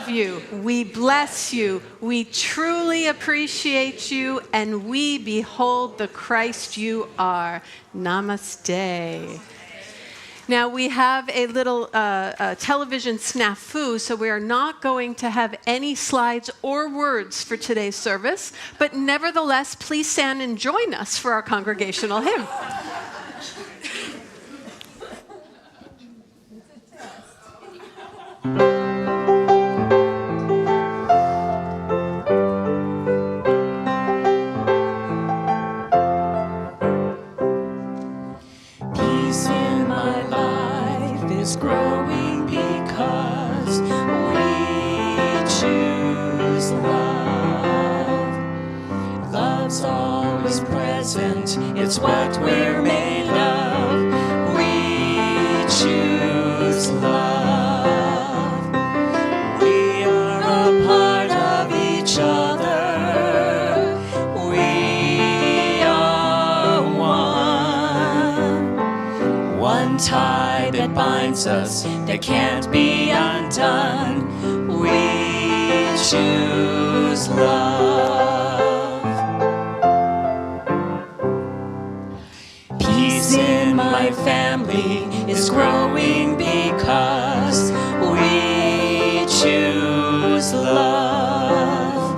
love you. We bless you. We truly appreciate you, and we behold the Christ you are. Namaste. Now, we have a little television snafu, so we are not going to have any slides or words for today's service, but nevertheless, please stand and join us for our congregational hymn. Peace in my life is growing because we choose love. Love's always present, it's what we're made of. We choose love. We are a part of each other. We are one. One tie that binds us that can't be undone. We choose love. Peace in my family is growing because we choose love.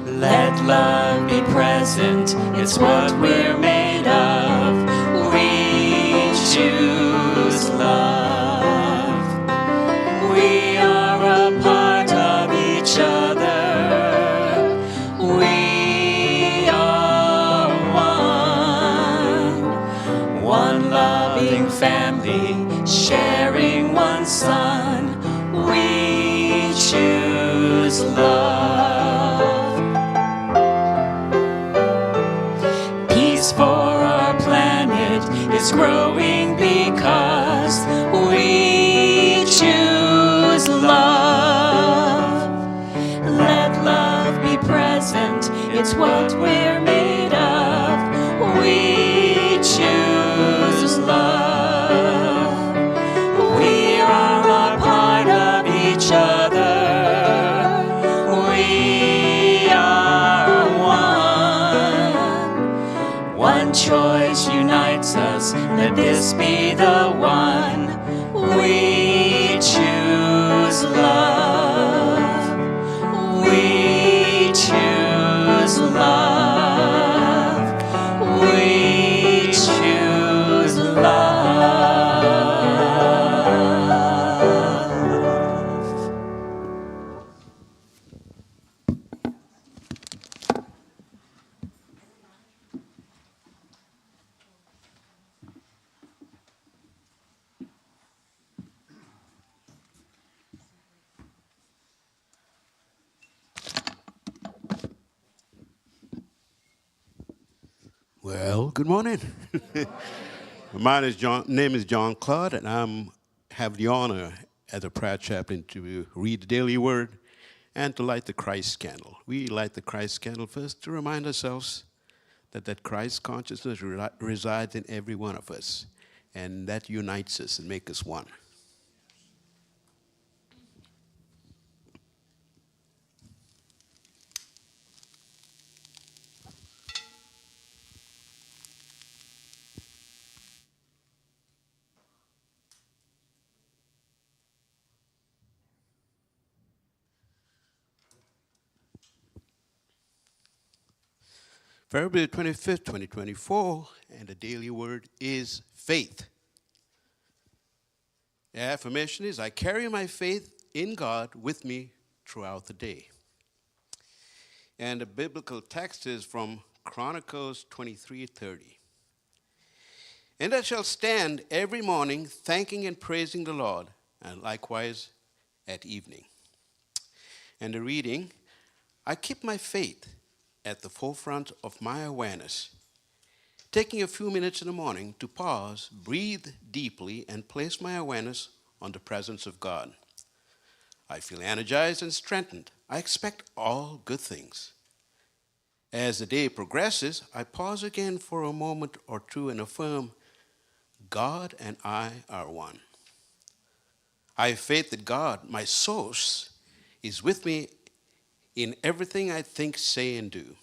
Let love be present, it's what we're made of. We choose love. We are a part of each other. We are one. One loving family, sharing one son. We choose love. Peace for our planet is growing because we choose love. Let love be present, it's what we're made of. We choose love. We are a part of each other. We are one. One choice unites us, let this be the one. We choose love. We choose love. We choose love. Well, good morning. My name is John Claude, and I have the honor as a prayer chaplain to read the daily word and to light the Christ candle. We light the Christ candle first to remind ourselves that Christ consciousness resides in every one of us, and that unites us and makes us one. February 25th, 2024, and the daily word is faith. The affirmation is, I carry my faith in God with me throughout the day. And the biblical text is from Chronicles 23:30. And I shall stand every morning thanking and praising the Lord, and likewise at evening. And the reading, I keep my faith at the forefront of my awareness, taking a few minutes in the morning to pause, breathe deeply, and place my awareness on the presence of God. I feel energized and strengthened. I expect all good things. As the day progresses, I pause again for a moment or two and affirm, God and I are one. I have faith that God, my source, is with me in everything I think, say, and do.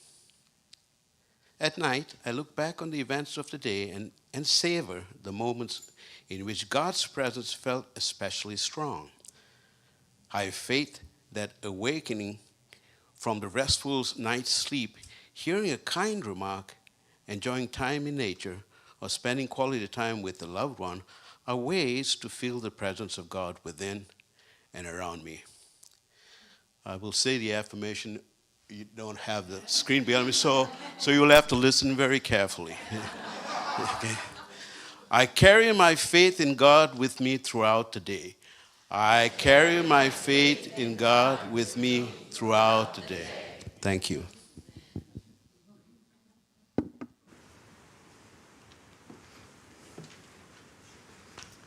At night, I look back on the events of the day and savor the moments in which God's presence felt especially strong. I have faith that awakening from the restful night's sleep, hearing a kind remark, enjoying time in nature, or spending quality time with a loved one are ways to feel the presence of God within and around me. I will say the affirmation. You don't have the screen behind me, so you will have to listen very carefully. Okay. I carry my faith in God with me throughout the day. I carry my faith in God with me throughout the day. Thank you.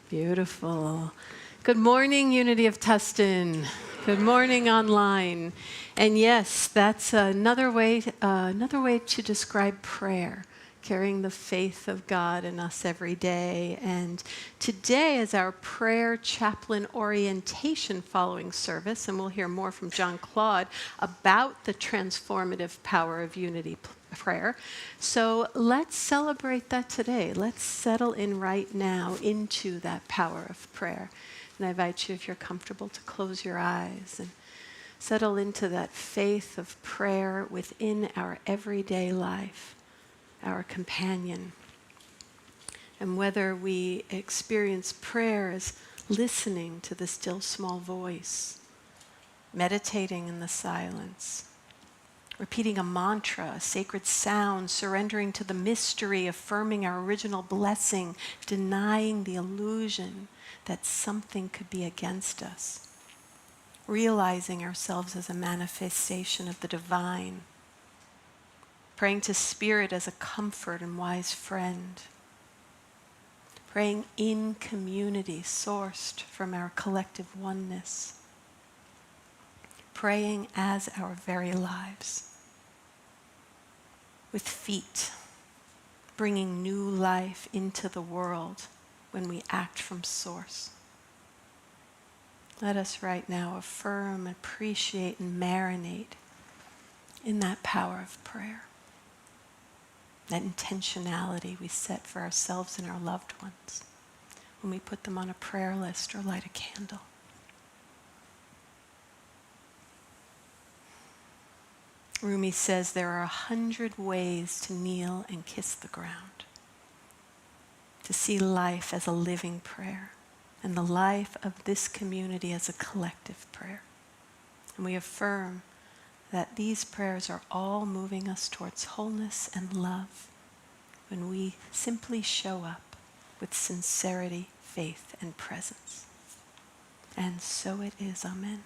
Beautiful. Good morning, Unity of Tustin. Good morning, online. And yes, that's another way to describe prayer, carrying the faith of God in us every day. And today is our prayer chaplain orientation following service, and we'll hear more from John Claude about the transformative power of unity prayer. So let's celebrate that today. Let's settle in right now into that power of prayer. And I invite you, if you're comfortable, to close your eyes and settle into that faith of prayer within our everyday life, our companion. And whether we experience prayer as listening to the still small voice, meditating in the silence, repeating a mantra, a sacred sound, surrendering to the mystery, affirming our original blessing, denying the illusion that something could be against us, realizing ourselves as a manifestation of the divine, praying to Spirit as a comfort and wise friend, praying in community sourced from our collective oneness, praying as our very lives, with feet, bringing new life into the world when we act from source. Let us right now affirm, appreciate, and marinate in that power of prayer, that intentionality we set for ourselves and our loved ones when we put them on a prayer list or light a candle. Rumi says there are 100 ways to kneel and kiss the ground, to see life as a living prayer, and the life of this community as a collective prayer. And we affirm that these prayers are all moving us towards wholeness and love when we simply show up with sincerity, faith, and presence. And so it is. Amen.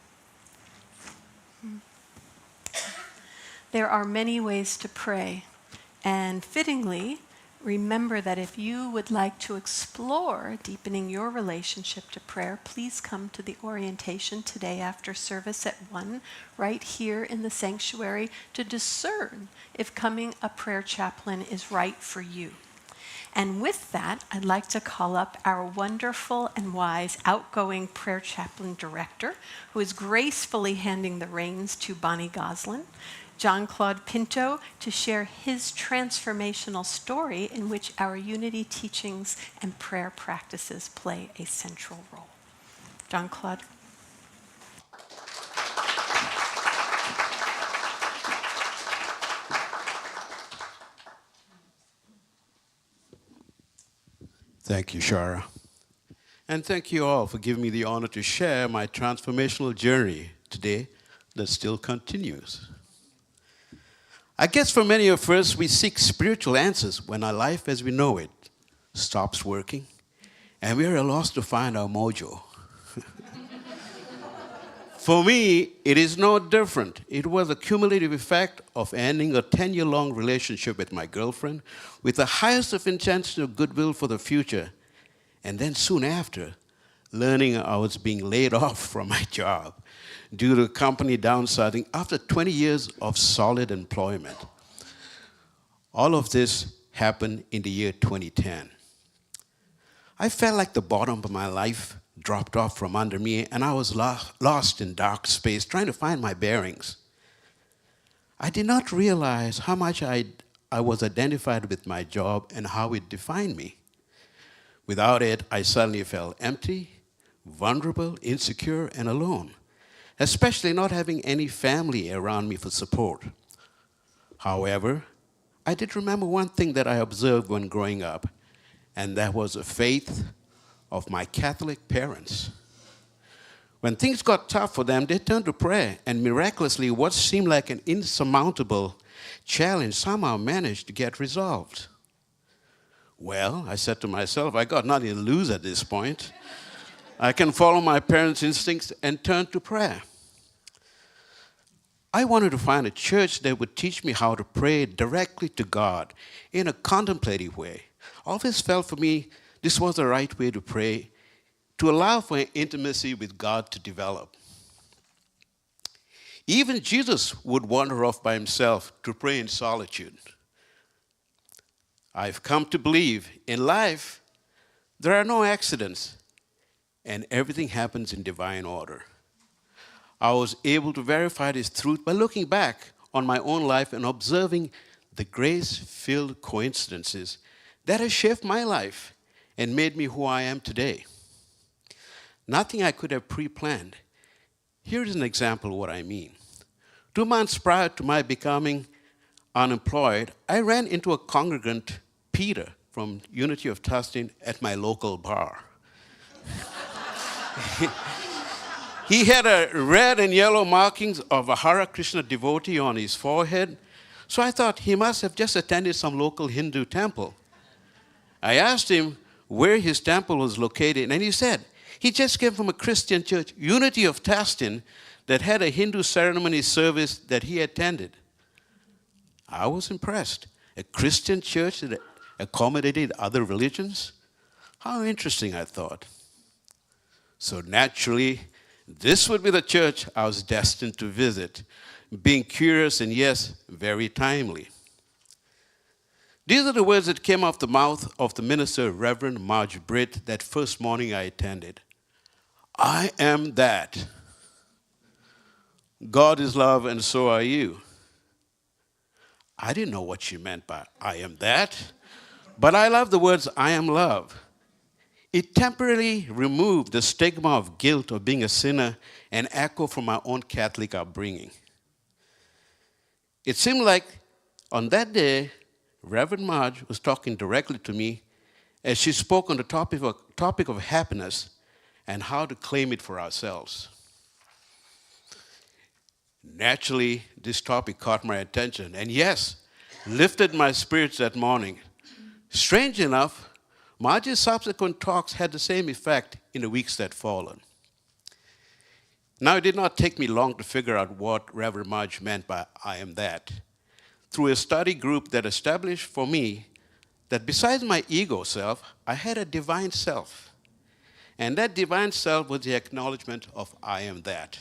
There are many ways to pray, and fittingly, remember that if you would like to explore deepening your relationship to prayer, please come to the orientation today after service at 1, right here in the sanctuary, to discern if coming a prayer chaplain is right for you. And with that, I'd like to call up our wonderful and wise outgoing prayer chaplain director, who is gracefully handing the reins to Bonnie Goslin, John Claude Pinto, to share his transformational story in which our unity teachings and prayer practices play a central role. John Claude. Thank you, Shara. And thank you all for giving me the honor to share my transformational journey today that still continues. I guess for many of us, we seek spiritual answers when our life as we know it stops working, and we are at a loss to find our mojo. For me, it is no different. It was a cumulative effect of ending a 10-year-long relationship with my girlfriend with the highest of intention of goodwill for the future, and then soon after, learning I was being laid off from my job due to the company downsizing after 20 years of solid employment. All of this happened in the year 2010. I felt like the bottom of my life dropped off from under me, and I was lost in dark space trying to find my bearings. I did not realize how much I was identified with my job and how it defined me. Without it, I suddenly felt empty, vulnerable, insecure, and alone, especially not having any family around me for support. However, I did remember one thing that I observed when growing up, and that was the faith of my Catholic parents. When things got tough for them, they turned to prayer, and miraculously, what seemed like an insurmountable challenge somehow managed to get resolved. Well, I said to myself, I got nothing to lose at this point. I can follow my parents' instincts and turn to prayer. I wanted to find a church that would teach me how to pray directly to God in a contemplative way. Always felt for me this was the right way to pray, to allow for intimacy with God to develop. Even Jesus would wander off by himself to pray in solitude. I've come to believe in life there are no accidents and everything happens in divine order. I was able to verify this truth by looking back on my own life and observing the grace-filled coincidences that have shaped my life and made me who I am today. Nothing I could have pre-planned. Here is an example of what I mean. 2 months prior to my becoming unemployed, I ran into a congregant, Peter, from UoT of Tustin at my local bar. He had a red and yellow markings of a Hare Krishna devotee on his forehead, so I thought he must have just attended some local Hindu temple. I asked him where his temple was located, and he said he just came from a Christian church, UoT of Tustin, that had a Hindu ceremony service that he attended. I was impressed. A Christian church that accommodated other religions? How interesting, I thought. So naturally, this would be the church I was destined to visit, being curious and, yes, very timely. These are the words that came off the mouth of the minister, Reverend Marge Britt, that first morning I attended. I am that. God is love and so are you. I didn't know what she meant by I am that, but I love the words I am love. It temporarily removed the stigma of guilt of being a sinner and echo from my own Catholic upbringing. It seemed like on that day, Reverend Marge was talking directly to me as she spoke on the topic of happiness and how to claim it for ourselves. Naturally, this topic caught my attention and, yes, lifted my spirits that morning. Strange enough, Marge's subsequent talks had the same effect in the weeks that followed. Now, it did not take me long to figure out what Reverend Marge meant by I am that. Through a study group that established for me that besides my ego self, I had a divine self. And that divine self was the acknowledgement of I am that.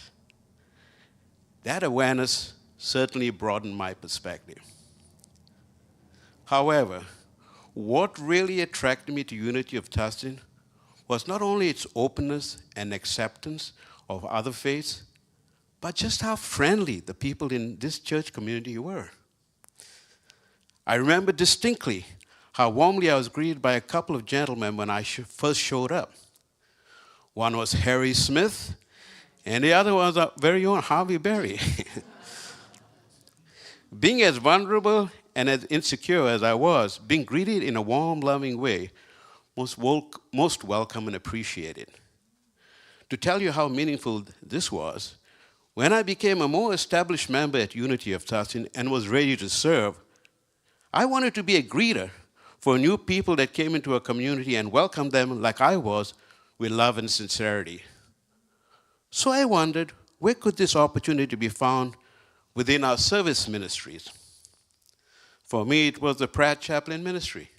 That awareness certainly broadened my perspective. However, what really attracted me to UoT of Tustin was not only its openness and acceptance of other faiths, but just how friendly the people in this church community were. I remember distinctly how warmly I was greeted by a couple of gentlemen when I first showed up. One was Harry Smith, and the other was our very own Harvey Berry. Being as vulnerable and as insecure as I was, being greeted in a warm, loving way, most welcome and appreciated. To tell you how meaningful this was, when I became a more established member at UoT of Tustin and was ready to serve, I wanted to be a greeter for new people that came into a community and welcome them like I was with love and sincerity. So I wondered, where could this opportunity be found within our service ministries? For me, it was the Pratt Chaplain Ministry.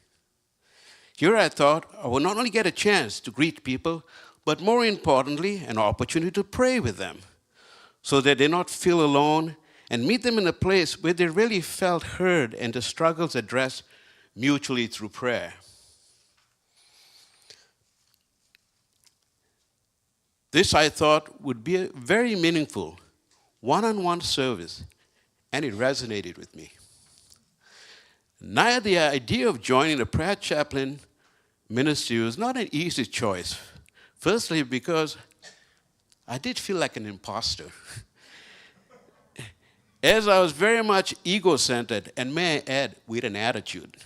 Here I thought I would not only get a chance to greet people, but more importantly, an opportunity to pray with them so that they not feel alone and meet them in a place where they really felt heard and the struggles addressed mutually through prayer. This, I thought, would be a very meaningful one-on-one service, and it resonated with me. Now, the idea of joining a prayer chaplain ministry was not an easy choice. Firstly, because I did feel like an imposter, as I was very much ego-centered, and may I add, with an attitude.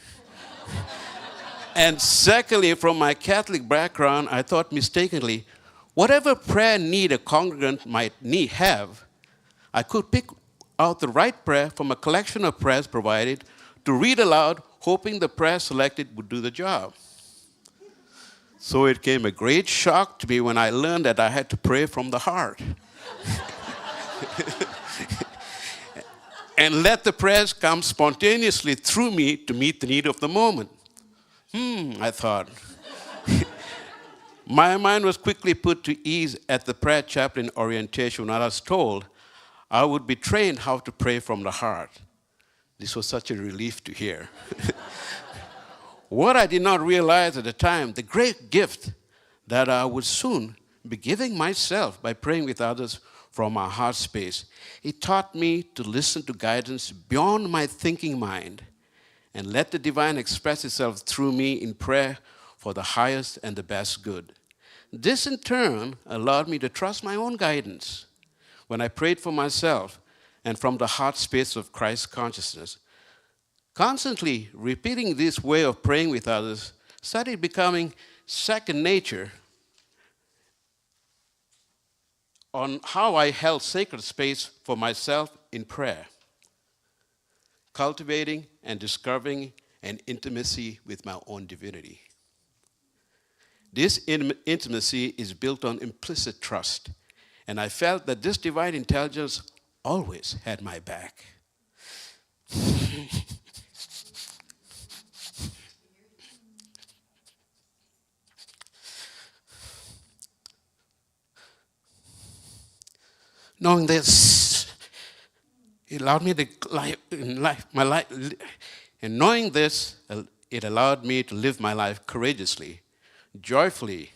And secondly, from my Catholic background, I thought mistakenly, whatever prayer need a congregant might have, I could pick out the right prayer from a collection of prayers provided to read aloud, hoping the prayer selected would do the job. So it came a great shock to me when I learned that I had to pray from the heart. And let the prayers come spontaneously through me to meet the need of the moment. I thought. My mind was quickly put to ease at the prayer chaplain orientation when I was told I would be trained how to pray from the heart. This was such a relief to hear. What I did not realize at the time, the great gift that I would soon be giving myself by praying with others from my heart space. It taught me to listen to guidance beyond my thinking mind and let the divine express itself through me in prayer for the highest and the best good. This, in turn, allowed me to trust my own guidance when I prayed for myself and from the heart space of Christ consciousness. Constantly repeating this way of praying with others started becoming second nature on how I held sacred space for myself in prayer, cultivating and discovering an intimacy with my own divinity. This intimacy is built on implicit trust, and I felt that this divine intelligence always had my back. Knowing this, it allowed me to and knowing this, it allowed me to live my life courageously, joyfully,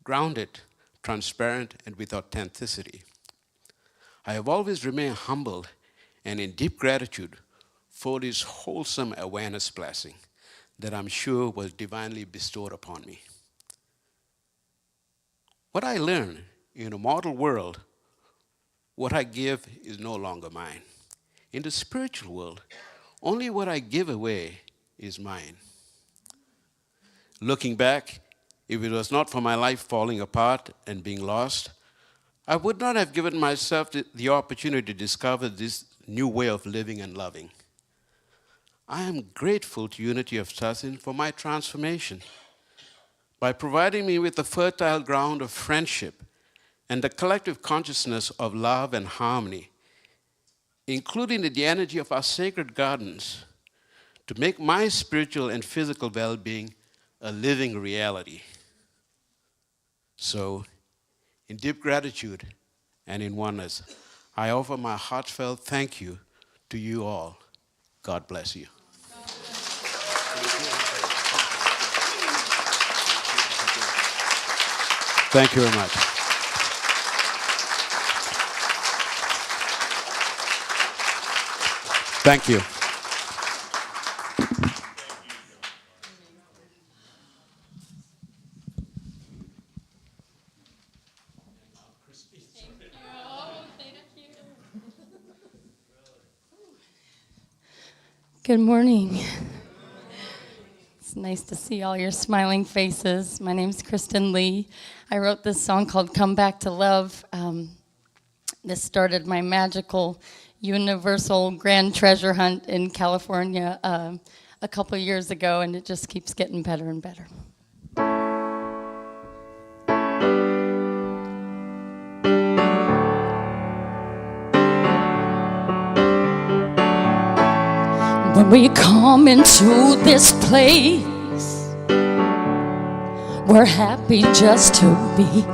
grounded, transparent, and with authenticity. I have always remained humbled and in deep gratitude for this wholesome awareness blessing that I'm sure was divinely bestowed upon me. What I learned in a mortal world, what I give is no longer mine. In the spiritual world, only what I give away is mine. Looking back, if it was not for my life falling apart and being lost, I would not have given myself the opportunity to discover this new way of living and loving. I am grateful to Unity of Tustin for my transformation by providing me with the fertile ground of friendship and the collective consciousness of love and harmony, including the energy of our sacred gardens, to make my spiritual and physical well-being a living reality. So, in deep gratitude and in oneness, I offer my heartfelt thank you to you all. God bless you. Thank you very much. Thank you. Good morning. It's nice to see all your smiling faces. My name's Kristen Lee. I wrote this song called Come Back to Love. This started my magical universal grand treasure hunt in California a couple years ago, and it just keeps getting better and better. When we come into this place, we're happy just to be.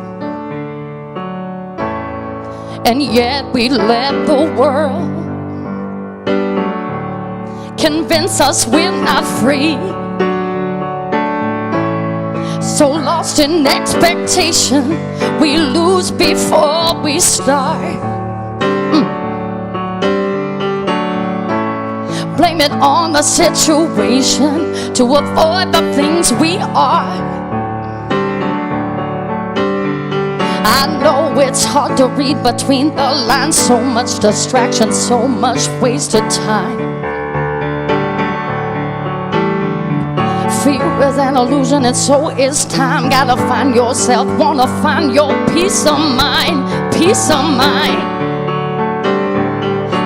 And yet we let the world convince us we're not free. So lost in expectation, we lose before we start. Blame it on the situation to avoid the things we are. I know it's hard to read between the lines, so much distraction, so much wasted time. Fear is an illusion and so is time. Gotta find yourself, wanna find your peace of mind, peace of mind.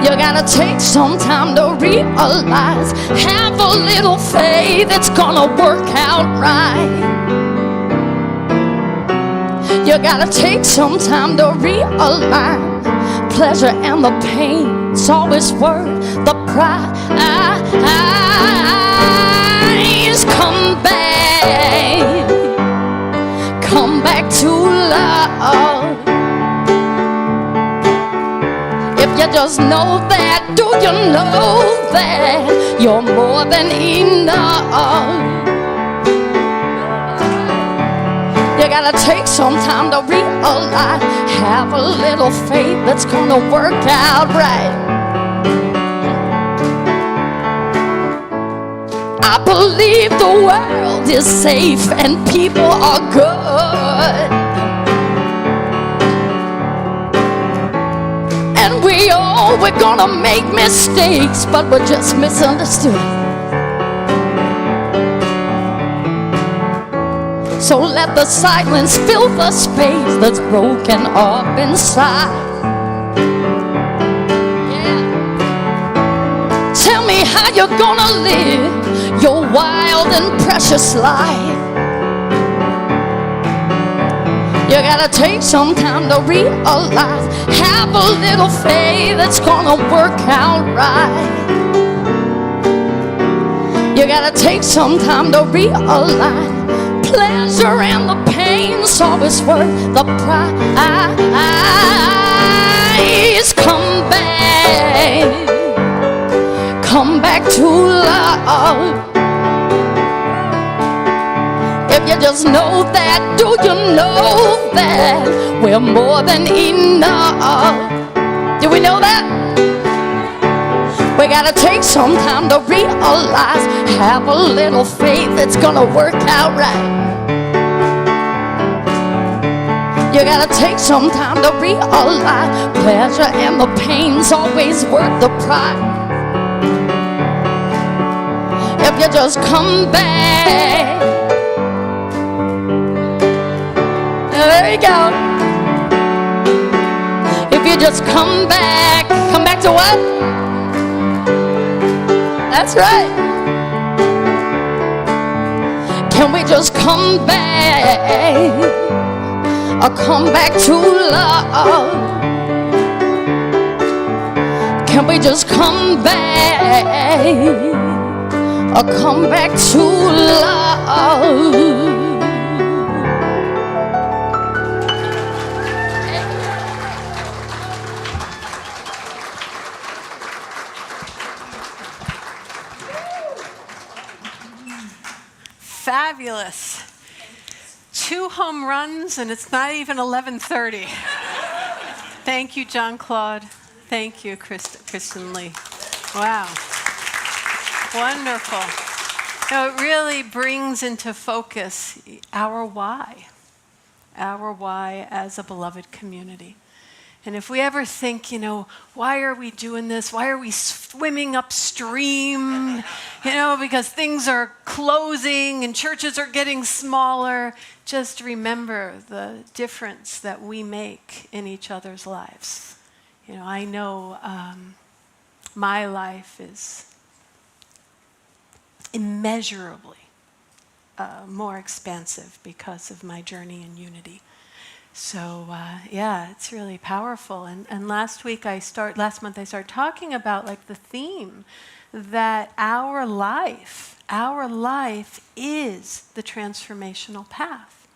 You gotta take some time to realize, have a little faith, it's gonna work out right. You gotta take some time to realize, pleasure and the pain, it's always worth the price. Come back to love. If you just know that, do you know that you're more than enough? You gotta take some time to realize, have a little faith, that's gonna work out right. I believe the world is safe and people are good. And we're gonna make mistakes, but we're just misunderstood. So let the silence fill the space that's broken up inside. Yeah. Tell me how you're gonna live your wild and precious life. You gotta take some time to realize, have a little faith, it's gonna work out right. You gotta take some time to realize, pleasure and the pain's always worth the price. Come back to love. If you just know that, do you know that we're more than enough? Do we know that? We gotta take some time to realize, have a little faith, it's gonna work out right. You gotta take some time to realize, pleasure and the pain's always worth the price. If you just come back, there you go. If you just come back to what? That's right. Can we just come back? Or come back to love? Can we just come back? Or come back to love? Fabulous. 2 home runs, and it's not even 11:30. Thank you, John Claude. Thank you, Kristen Lee. Wow. Wonderful. Now, it really brings into focus our why as a beloved community. And if we ever think, why are we doing this? Why are we swimming upstream? Because things are closing and churches are getting smaller. Just remember the difference that we make in each other's lives. I know my life is immeasurably more expansive because of my journey in unity. So it's really powerful. And last month I started talking about the theme that our life is the transformational path.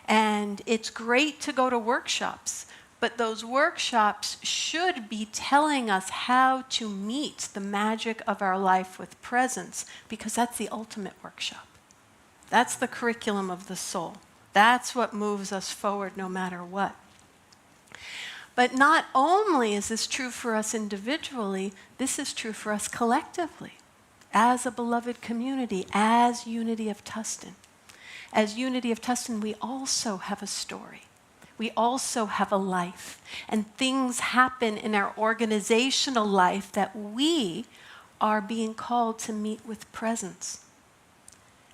And it's great to go to workshops, but those workshops should be telling us how to meet the magic of our life with presence, because that's the ultimate workshop. That's the curriculum of the soul. That's what moves us forward no matter what. But not only is this true for us individually, this is true for us collectively, as a beloved community, as Unity of Tustin. As Unity of Tustin, we also have a story. We also have a life. And things happen in our organizational life that we are being called to meet with presence.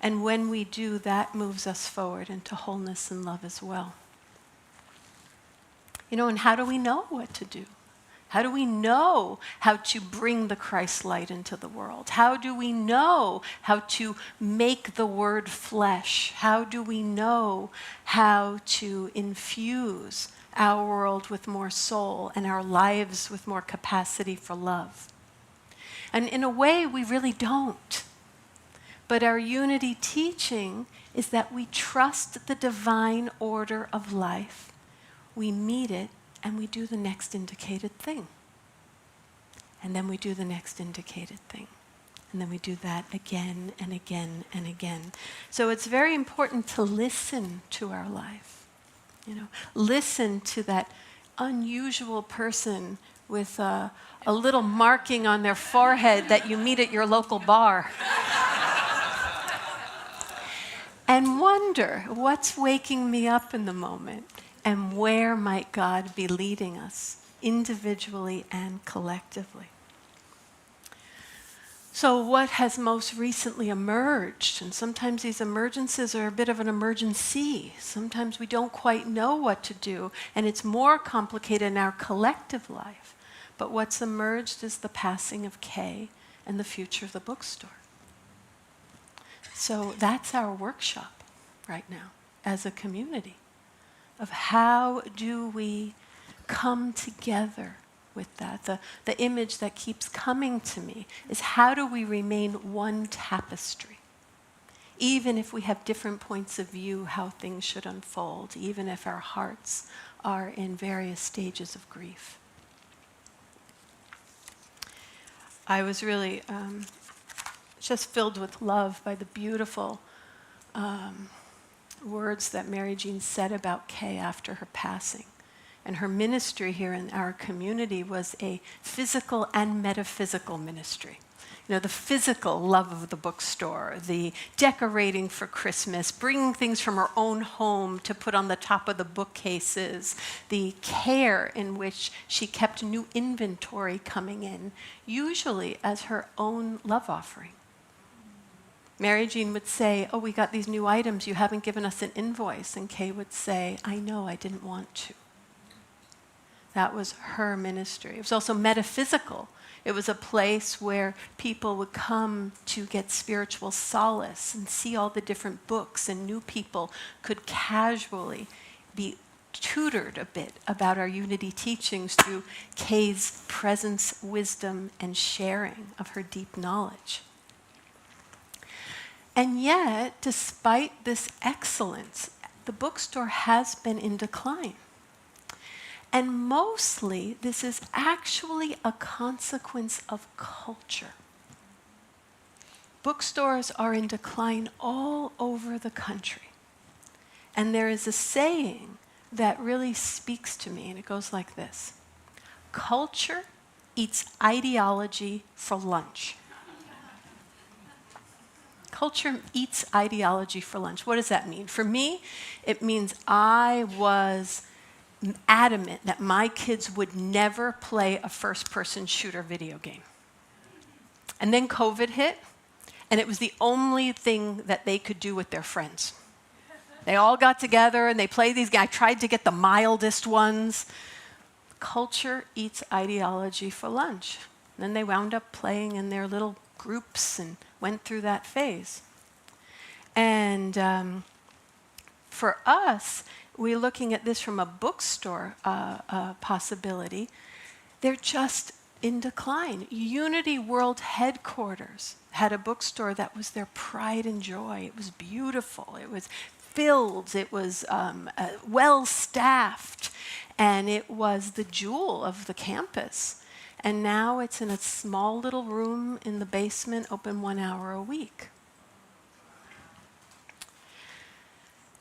And when we do, that moves us forward into wholeness and love as well. You know, and how do we know what to do? How do we know how to bring the Christ light into the world? How do we know how to make the word flesh? How do we know how to infuse our world with more soul and our lives with more capacity for love? And in a way, we really don't. But our unity teaching is that we trust the divine order of life. We meet it, and we do the next indicated thing. And then we do the next indicated thing. And then we do that again and again and again. So it's very important to listen to our life. You know, listen to that unusual person with a little marking on their forehead that you meet at your local bar. And wonder, what's waking me up in the moment? And where might God be leading us, individually and collectively? So what has most recently emerged? And sometimes these emergences are a bit of an emergency. Sometimes we don't quite know what to do, and it's more complicated in our collective life. But what's emerged is the passing of Kay and the future of the bookstore. So that's our workshop right now as a community of how do we come together with that. The image that keeps coming to me is how do we remain one tapestry? Even if we have different points of view how things should unfold, even if our hearts are in various stages of grief. I was really just filled with love by the beautiful words that Mary Jean said about Kay after her passing. And her ministry here in our community was a physical and metaphysical ministry. You know, the physical love of the bookstore, the decorating for Christmas, bringing things from her own home to put on the top of the bookcases, the care in which she kept new inventory coming in, usually as her own love offering. Mary Jean would say, "Oh, we got these new items, you haven't given us an invoice." And Kay would say, "I know, I didn't want to." That was her ministry. It was also metaphysical. It was a place where people would come to get spiritual solace and see all the different books, and new people could casually be tutored a bit about our unity teachings through Kay's presence, wisdom, and sharing of her deep knowledge. And yet, despite this excellence, the bookstore has been in decline. And mostly, this is actually a consequence of culture. Bookstores are in decline all over the country. And there is a saying that really speaks to me, and it goes like this: culture eats ideology for lunch. Culture eats ideology for lunch. What does that mean? For me, it means I was adamant that my kids would never play a first-person shooter video game. And then COVID hit, and it was the only thing that they could do with their friends. They all got together and they played these games. I tried to get the mildest ones. Culture eats ideology for lunch. And then they wound up playing in their little groups and went through that phase. And for us, we're looking at this from a bookstore possibility. They're just in decline. Unity World Headquarters had a bookstore that was their pride and joy. It was beautiful. It was filled. It was well-staffed. And it was the jewel of the campus. And now it's in a small little room in the basement, open 1 hour a week.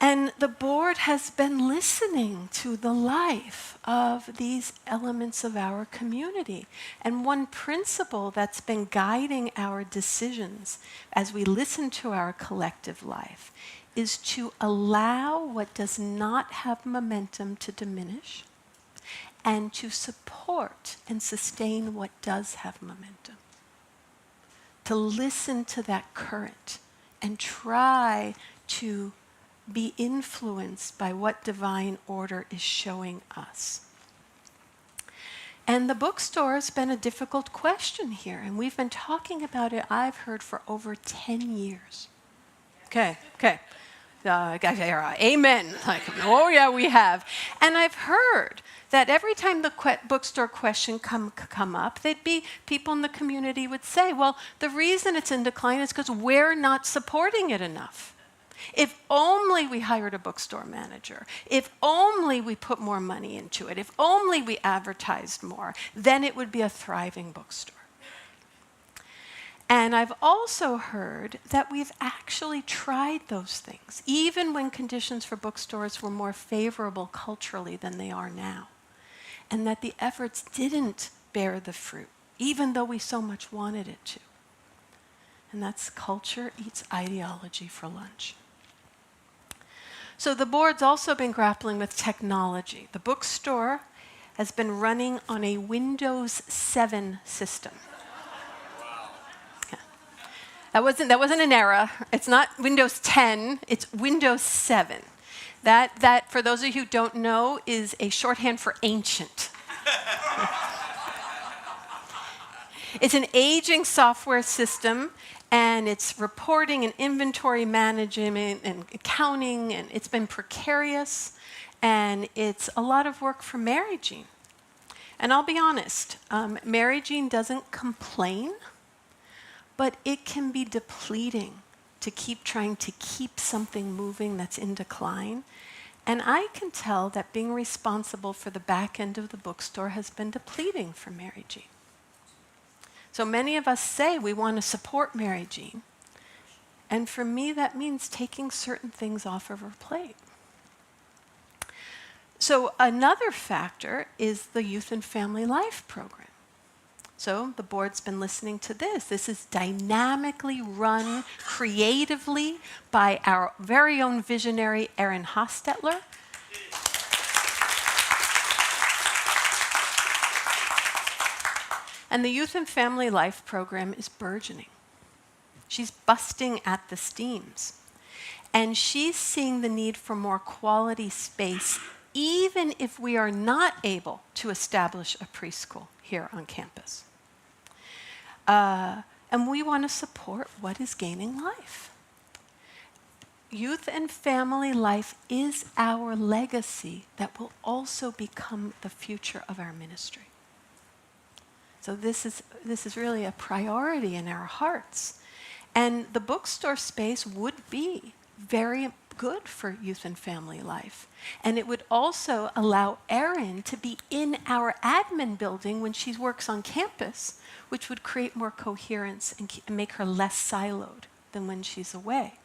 And the board has been listening to the life of these elements of our community. And one principle that's been guiding our decisions as we listen to our collective life is to allow what does not have momentum to diminish and to support and sustain what does have momentum. To listen to that current and try to be influenced by what divine order is showing us. And the bookstore has been a difficult question here, and we've been talking about it, I've heard, for over 10 years. Okay. Amen. Like, oh yeah, we have. And I've heard that every time the bookstore question come up, there'd be people in the community would say, well, the reason it's in decline is because we're not supporting it enough. If only we hired a bookstore manager, if only we put more money into it, if only we advertised more, then it would be a thriving bookstore. And I've also heard that we've actually tried those things, even when conditions for bookstores were more favorable culturally than they are now, and that the efforts didn't bear the fruit, even though we so much wanted it to. And that's culture eats ideology for lunch. So the board's also been grappling with technology. The bookstore has been running on a Windows 7 system. Yeah. That wasn't an era. It's not Windows 10, it's Windows 7. That, for those of you who don't know, is a shorthand for ancient. It's an aging software system, and it's reporting and inventory management and accounting, and it's been precarious, and it's a lot of work for Mary Jean. And I'll be honest, Mary Jean doesn't complain, but it can be depleting to keep trying to keep something moving that's in decline. And I can tell that being responsible for the back end of the bookstore has been depleting for Mary Jean. So many of us say we want to support Mary Jean. And for me, that means taking certain things off of her plate. So another factor is the Youth and Family Life program. So the board's been listening to this. This is dynamically run creatively by our very own visionary, Erin Hostetler. And the Youth and Family Life program is burgeoning. She's busting at the seams. And she's seeing the need for more quality space, even if we are not able to establish a preschool here on campus. And we want to support what is gaining life. Youth and family life is our legacy that will also become the future of our ministry. So this is really a priority in our hearts. And the bookstore space would be very good for youth and family life. And it would also allow Erin to be in our admin building when she works on campus, which would create more coherence and make her less siloed than when she's away.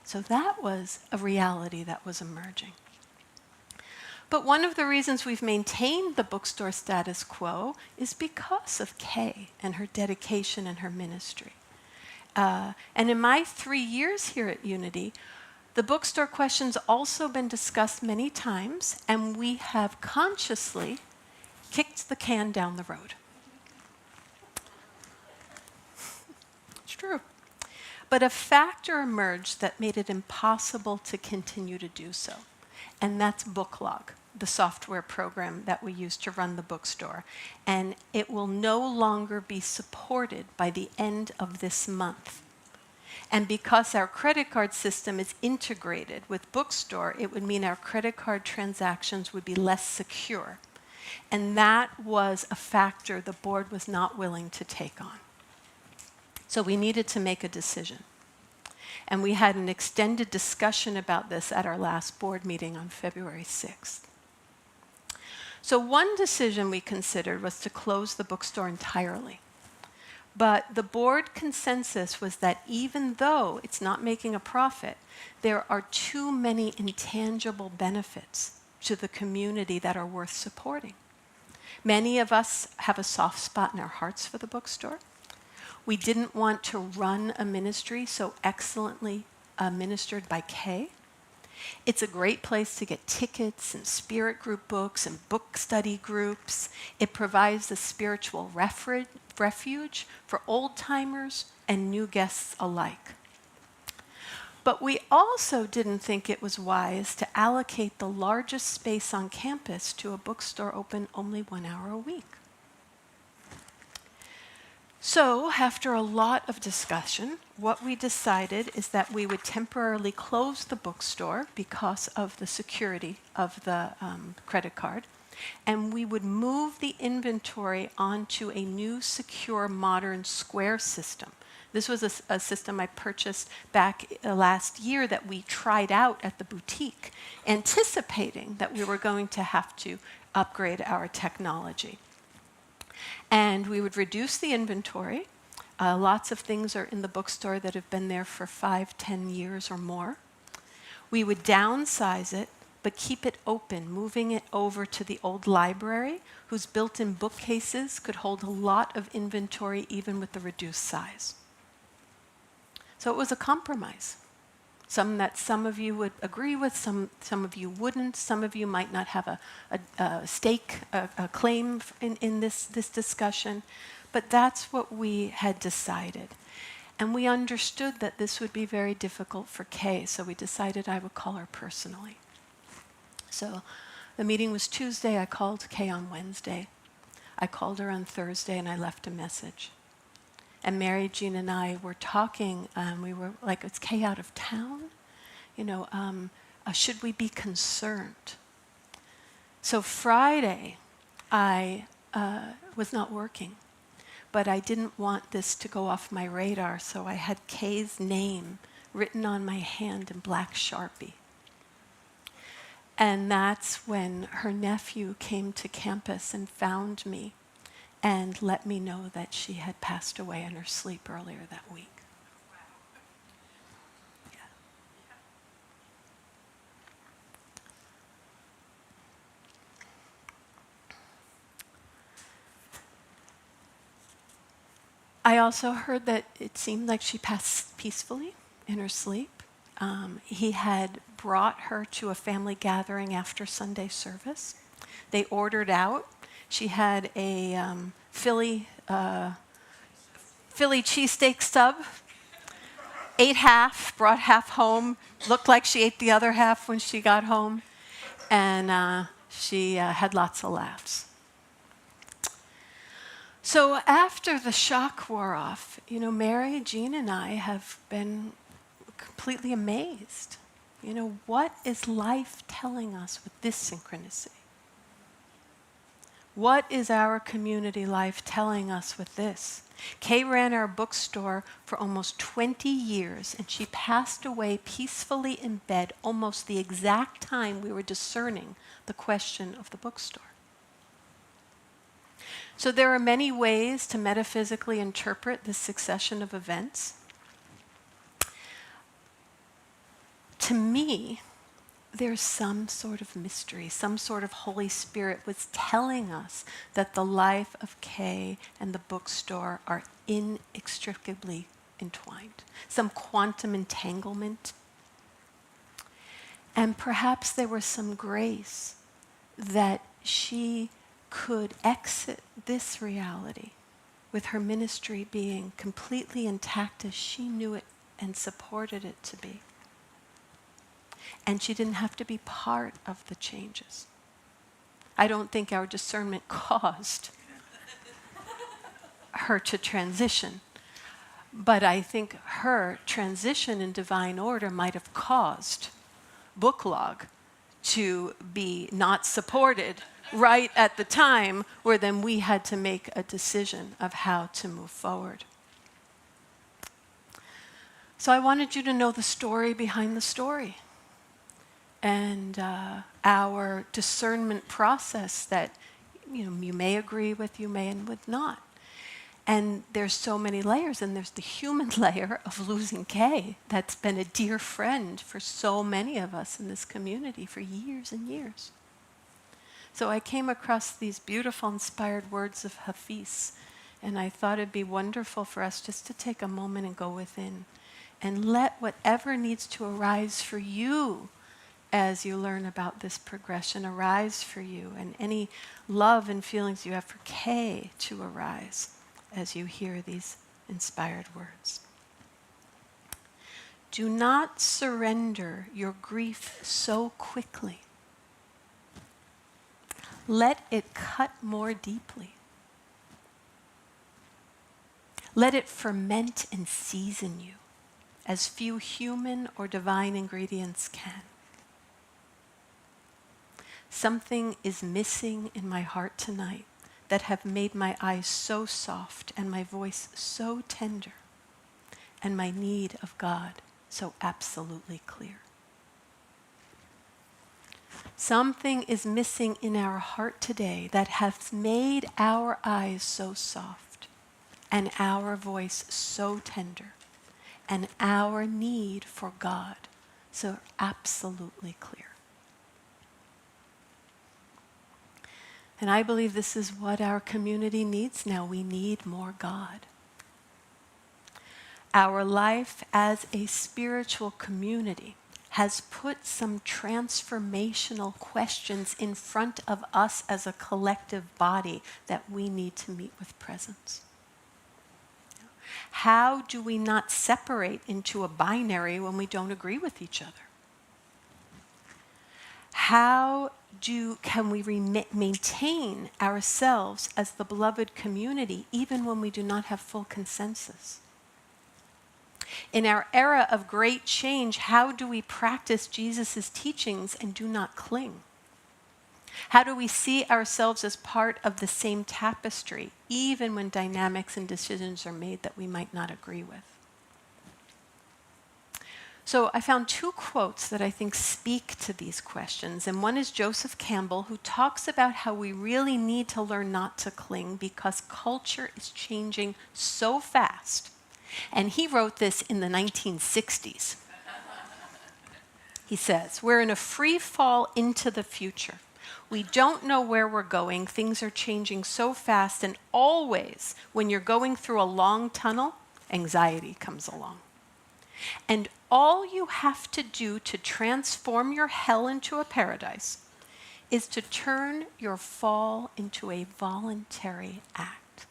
So that was a reality that was emerging. But one of the reasons we've maintained the bookstore status quo is because of Kay and her dedication and her ministry. And in my 3 years here at Unity, the bookstore question's also been discussed many times, and we have consciously kicked the can down the road. It's true. But a factor emerged that made it impossible to continue to do so, and that's Booklog, the software program that we use to run the bookstore. And it will no longer be supported by the end of this month. And because our credit card system is integrated with bookstore, it would mean our credit card transactions would be less secure. And that was a factor the board was not willing to take on. So we needed to make a decision. And we had an extended discussion about this at our last board meeting on February 6th. So one decision we considered was to close the bookstore entirely. But the board consensus was that even though it's not making a profit, there are too many intangible benefits to the community that are worth supporting. Many of us have a soft spot in our hearts for the bookstore. We didn't want to run a ministry so excellently ministered by Kay. It's a great place to get tickets and spirit group books and book study groups. It provides a spiritual refuge for old timers and new guests alike. But we also didn't think it was wise to allocate the largest space on campus to a bookstore open only 1 hour a week. So, after a lot of discussion, what we decided is that we would temporarily close the bookstore because of the security of the credit card, and we would move the inventory onto a new, secure, modern square system. This was a system I purchased back last year that we tried out at the boutique, anticipating that we were going to have to upgrade our technology. And we would reduce the inventory. Lots of things are in the bookstore that have been there for 5, 10 years or more. We would downsize it, but keep it open, moving it over to the old library, whose built-in bookcases could hold a lot of inventory even with the reduced size. So it was a compromise. Some of you would agree with, some of you wouldn't. Some of you might not have a stake, a claim in this discussion. But that's what we had decided. And we understood that this would be very difficult for Kay, so we decided I would call her personally. So the meeting was Tuesday. I called Kay on Wednesday. I called her on Thursday, and I left a message. And Mary Jean and I were talking, we were like, is Kay out of town? Should we be concerned? So Friday, I was not working, but I didn't want this to go off my radar, so I had Kay's name written on my hand in black Sharpie. And that's when her nephew came to campus and found me and let me know that she had passed away in her sleep earlier that week. Yeah. I also heard that it seemed like she passed peacefully in her sleep. He had brought her to a family gathering after Sunday service. They ordered out. She had a Philly cheesesteak sub, ate half, brought half home, looked like she ate the other half when she got home, and she had lots of laughs. So after the shock wore off, Mary Jean and I have been completely amazed. What is life telling us with this synchronicity? What is our community life telling us with this? Kay ran our bookstore for almost 20 years, and she passed away peacefully in bed almost the exact time we were discerning the question of the bookstore. So there are many ways to metaphysically interpret this succession of events. To me, there's some sort of mystery, some sort of Holy Spirit was telling us that the life of Kay and the bookstore are inextricably entwined, some quantum entanglement. And perhaps there was some grace that she could exit this reality with her ministry being completely intact as she knew it and supported it to be. And she didn't have to be part of the changes. I don't think our discernment caused her to transition, but I think her transition in divine order might have caused Booklog to be not supported right at the time where then we had to make a decision of how to move forward. So I wanted you to know the story behind the story. And our discernment process that you may agree with, you may and would not. And there's so many layers, and there's the human layer of losing Kay that's been a dear friend for so many of us in this community for years and years. So I came across these beautiful, inspired words of Hafiz, and I thought it'd be wonderful for us just to take a moment and go within and let whatever needs to arise for you as you learn about this progression arise for you, and any love and feelings you have for Kay to arise as you hear these inspired words. Do not surrender your grief so quickly. Let it cut more deeply. Let it ferment and season you as few human or divine ingredients can. Something is missing in my heart tonight that have made my eyes so soft and my voice so tender and my need of God so absolutely clear. Something is missing in our heart today that has made our eyes so soft and our voice so tender and our need for God so absolutely clear. And I believe this is what our community needs now. We need more God. Our life as a spiritual community has put some transformational questions in front of us as a collective body that we need to meet with presence. How do we not separate into a binary when we don't agree with each other? How can we maintain ourselves as the beloved community even when we do not have full consensus? In our era of great change, how do we practice Jesus' teachings and do not cling? How do we see ourselves as part of the same tapestry, even when dynamics and decisions are made that we might not agree with? So I found two quotes that I think speak to these questions. And one is Joseph Campbell, who talks about how we really need to learn not to cling because culture is changing so fast. And he wrote this in the 1960s. He says, "We're in a free fall into the future. We don't know where we're going. Things are changing so fast, and always when you're going through a long tunnel, anxiety comes along. And all you have to do to transform your hell into a paradise is to turn your fall into a voluntary act."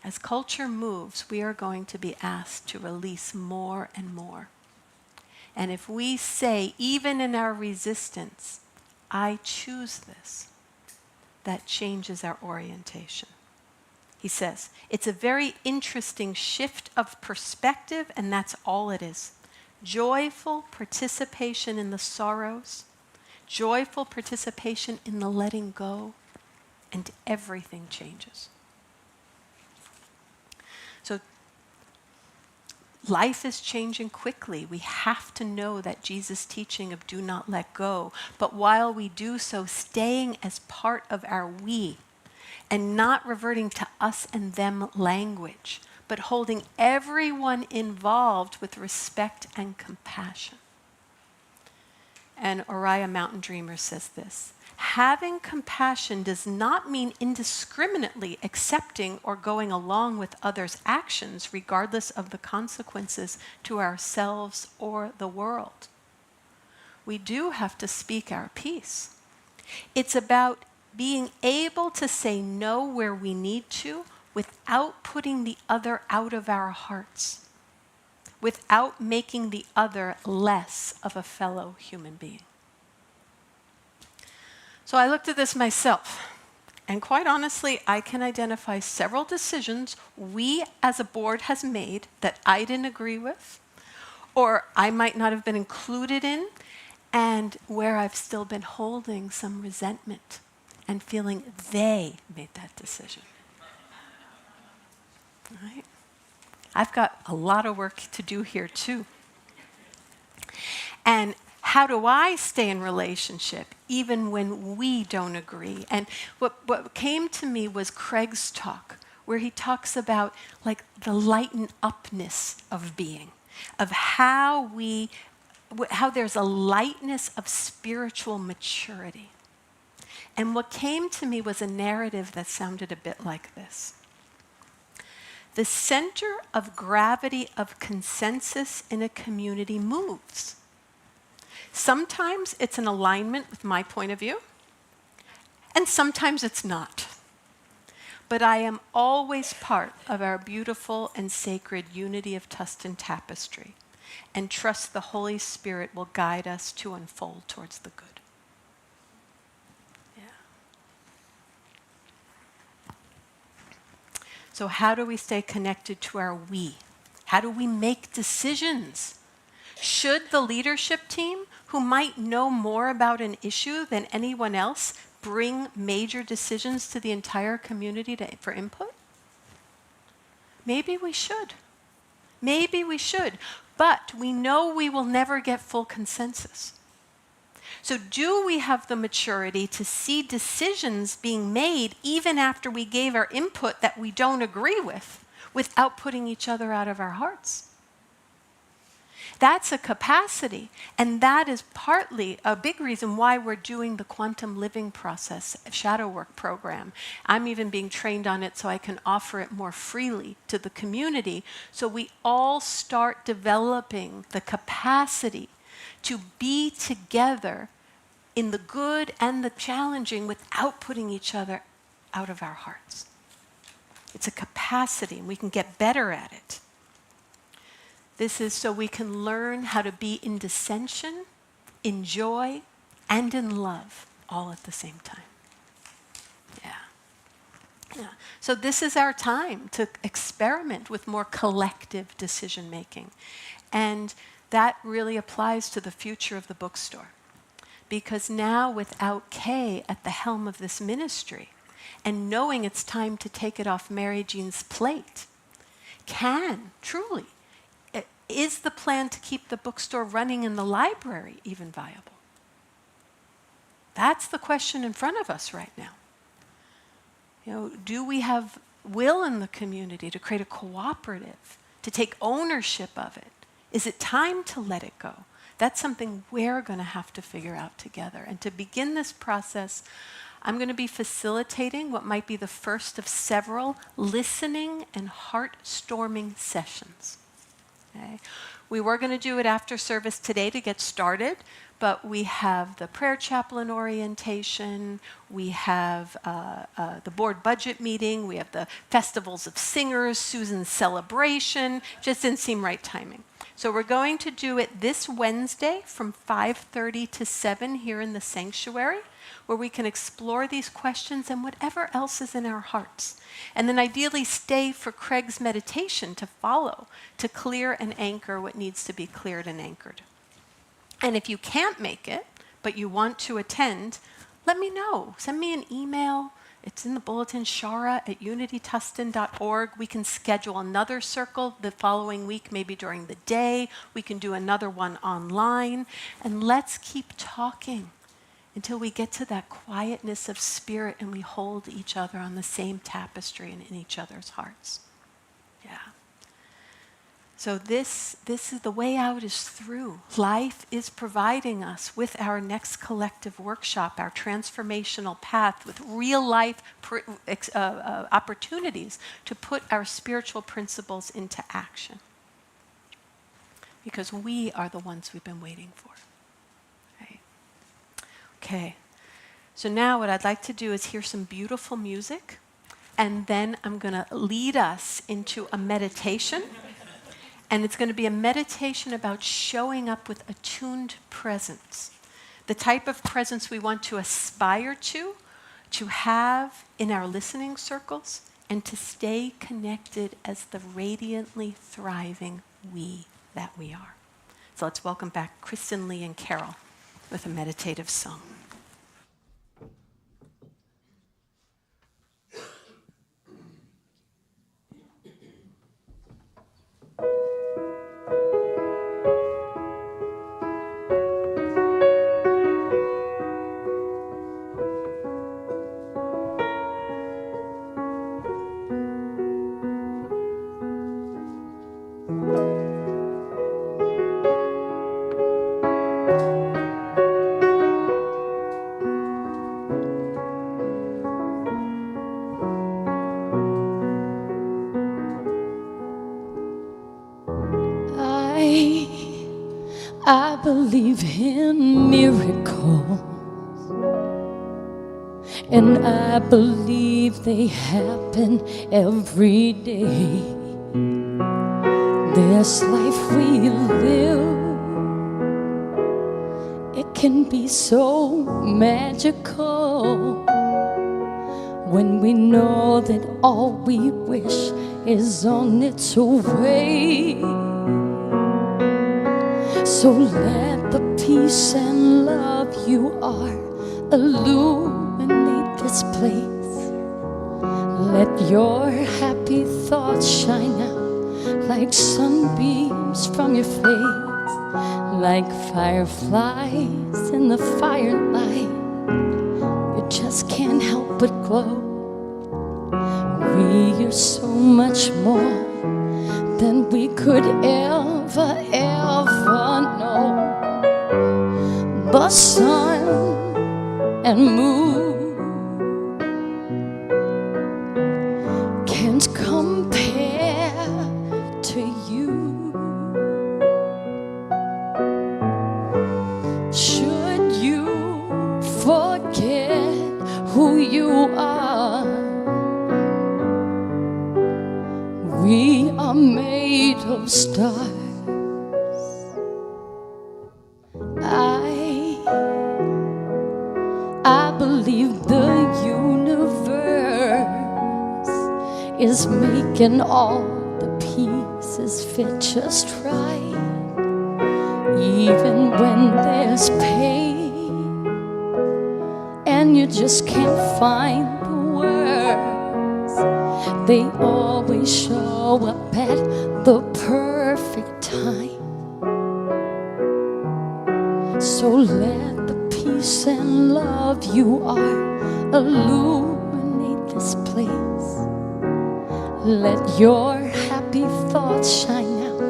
As culture moves, we are going to be asked to release more and more. And if we say, even in our resistance, "I choose this," that changes our orientation. He says, it's a very interesting shift of perspective, and that's all it is. Joyful participation in the sorrows, joyful participation in the letting go, and everything changes. So life is changing quickly. We have to know that Jesus' teaching of do not let go. But while we do so, staying as part of our we, and not reverting to us and them language, but holding everyone involved with respect and compassion. And Uriah Mountain Dreamer says this: having compassion does not mean indiscriminately accepting or going along with others' actions, regardless of the consequences to ourselves or the world. We do have to speak our piece. It's about being able to say no where we need to without putting the other out of our hearts, without making the other less of a fellow human being. So I looked at this myself, and quite honestly, I can identify several decisions we as a board has made that I didn't agree with, or I might not have been included in, and where I've still been holding some resentment and feeling they made that decision. Right? I've got a lot of work to do here too. And how do I stay in relationship even when we don't agree? And what came to me was Craig's talk, where he talks about like the lighten upness of being, of how there's a lightness of spiritual maturity. And what came to me was a narrative that sounded a bit like this. The center of gravity of consensus in a community moves. Sometimes it's in alignment with my point of view, and sometimes it's not. But I am always part of our beautiful and sacred unity of Tustin tapestry, and trust the Holy Spirit will guide us to unfold towards the good. Yeah. So how do we stay connected to our we? How do we make decisions? Should the leadership team, who might know more about an issue than anyone else, bring major decisions to the entire community for input? Maybe we should. Maybe we should. But we know we will never get full consensus. So do we have the maturity to see decisions being made even after we gave our input that we don't agree with, without putting each other out of our hearts? That's a capacity, and that is partly a big reason why we're doing the quantum living process shadow work program. I'm even being trained on it so I can offer it more freely to the community, so we all start developing the capacity to be together in the good and the challenging without putting each other out of our hearts. It's a capacity, and we can get better at it. This is so we can learn how to be in dissension, in joy, and in love all at the same time. Yeah. So this is our time to experiment with more collective decision making. And that really applies to the future of the bookstore. Because now without Kay at the helm of this ministry, and knowing it's time to take it off Mary Jean's plate, is the plan to keep the bookstore running and the library even viable? That's the question in front of us right now. Do we have will in the community to create a cooperative, to take ownership of it? Is it time to let it go? That's something we're going to have to figure out together. And to begin this process, I'm going to be facilitating what might be the first of several listening and heart-storming sessions. Okay. We were going to do it after service today to get started, but we have the prayer chaplain orientation, we have the board budget meeting, we have the festivals of singers, Susan's celebration. Just didn't seem right timing. So we're going to do it this Wednesday from 5:30 to 7 here in the sanctuary, where we can explore these questions and whatever else is in our hearts. And then ideally stay for Craig's meditation to follow, to clear and anchor what needs to be cleared and anchored. And if you can't make it, but you want to attend, let me know. Send me an email. It's in the bulletin, shara@unitytustin.org. We can schedule another circle the following week, maybe during the day. We can do another one online. And let's keep talking until we get to that quietness of spirit and we hold each other on the same tapestry and in each other's hearts. Yeah. So this is the way out is through. Life is providing us with our next collective workshop, our transformational path with real life opportunities to put our spiritual principles into action. Because we are the ones we've been waiting for. Right? Okay. So now what I'd like to do is hear some beautiful music, and then I'm going to lead us into a meditation. And it's going to be a meditation about showing up with attuned presence. The type of presence we want to aspire to have in our listening circles, and to stay connected as the radiantly thriving we that we are. So let's welcome back Kristen, Lee, and Carol with a meditative song. believe in miracles, and I believe they happen every day. This life we live, it can be so magical when we know that all we wish is on its way. So let the peace and love you are illuminate this place. Let your happy thoughts shine out like sunbeams from your face, like fireflies in the firelight. You just can't help but glow. We are so much more than we could ever know. The sun and moon can't compare to you. Should you forget who you are, we are made of stars. I believe the universe is making all the pieces fit just right. Even when there's pain and you just can't find the words, they always show up at the perfect time. So let the peace and love you are illuminate this place. Let your happy thoughts shine out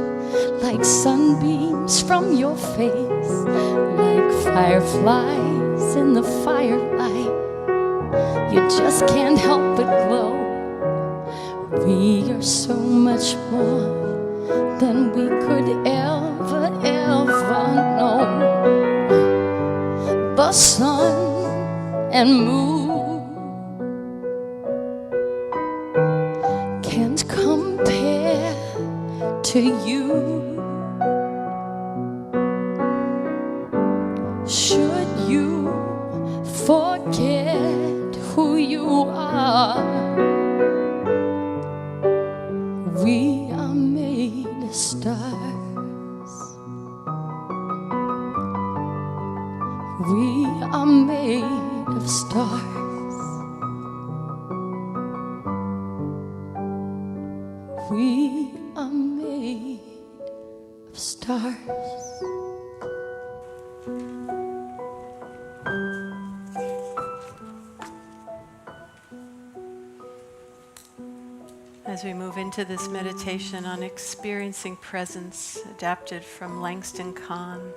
like sunbeams from your face, like fireflies in the firelight. You just can't help but glow. We are so much more than we could ever know. The sun and moon can't compare to you. Should you forget who you are, we are made of stars. We are made of stars. We are made of stars. As we move into this meditation on experiencing presence, adapted from Langston Kahn,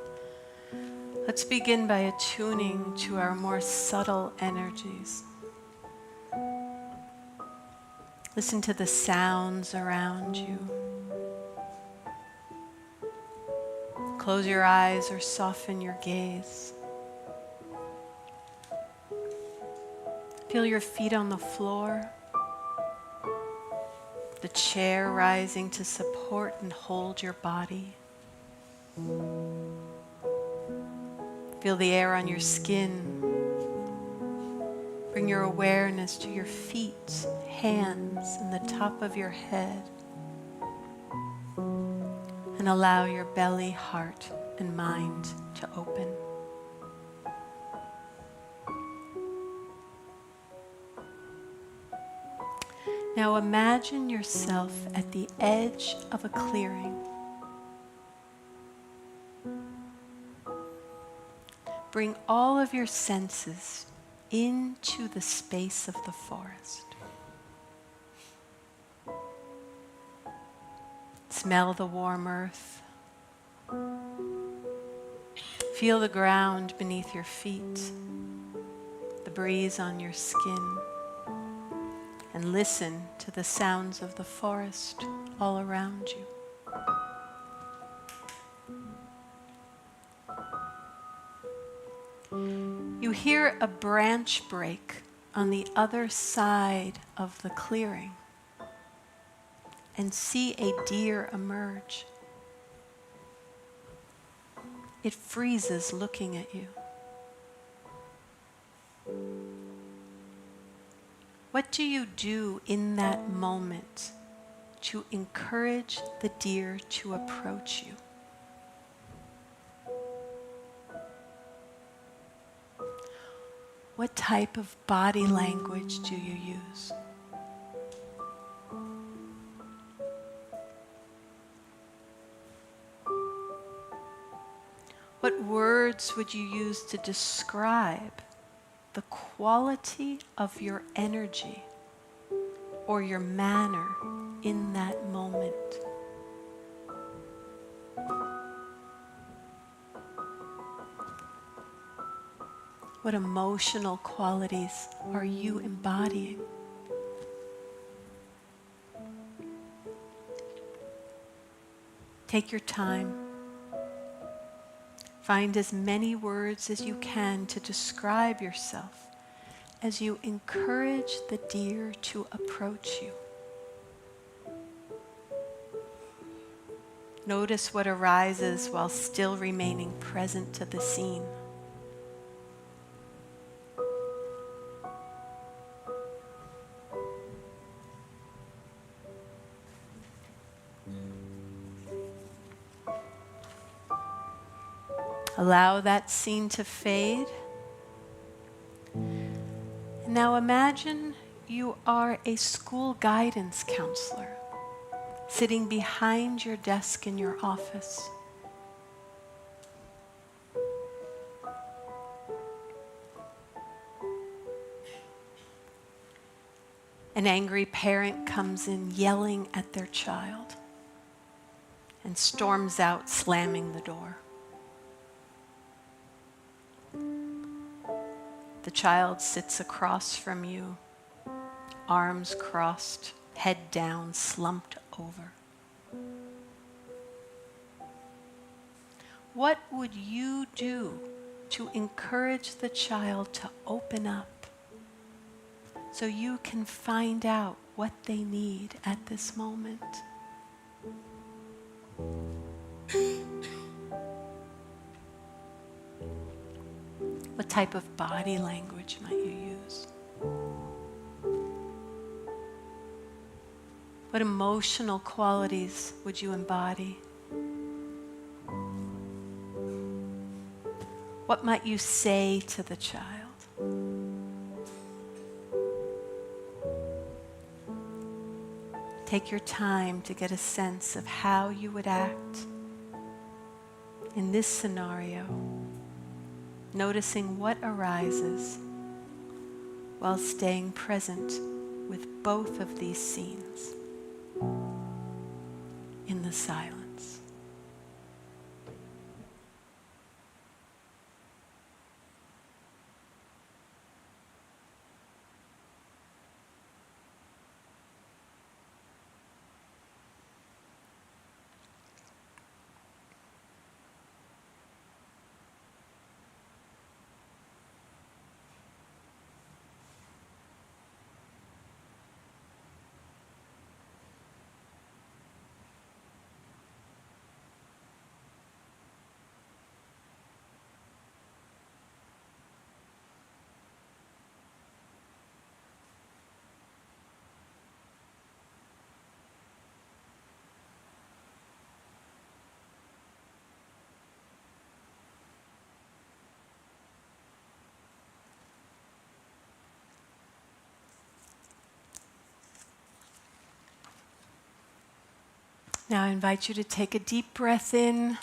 let's begin by attuning to our more subtle energies. Listen to the sounds around you. Close your eyes or soften your gaze. Feel your feet on the floor, the chair rising to support and hold your body. Feel the air on your skin. Bring your awareness to your feet, hands, and the top of your head. And allow your belly, heart, and mind to open. Now imagine yourself at the edge of a clearing. Bring all of your senses into the space of the forest. Smell the warm earth. Feel the ground beneath your feet, the breeze on your skin, and listen to the sounds of the forest all around you. You hear a branch break on the other side of the clearing and see a deer emerge. It freezes looking at you. What do you do in that moment to encourage the deer to approach you? What type of body language do you use? What words would you use to describe the quality of your energy or your manner in that moment? What emotional qualities are you embodying? Take your time. Find as many words as you can to describe yourself as you encourage the deer to approach you. Notice what arises while still remaining present to the scene. Allow that scene to fade. Now imagine you are a school guidance counselor sitting behind your desk in your office. An angry parent comes in yelling at their child and storms out, slamming the door. The child sits across from you, arms crossed, head down, slumped over. What would you do to encourage the child to open up so you can find out what they need at this moment? What type of body language might you use? What emotional qualities would you embody? What might you say to the child? Take your time to get a sense of how you would act in this scenario, noticing what arises while staying present with both of these scenes in the silence. Now I invite you to take a deep breath in,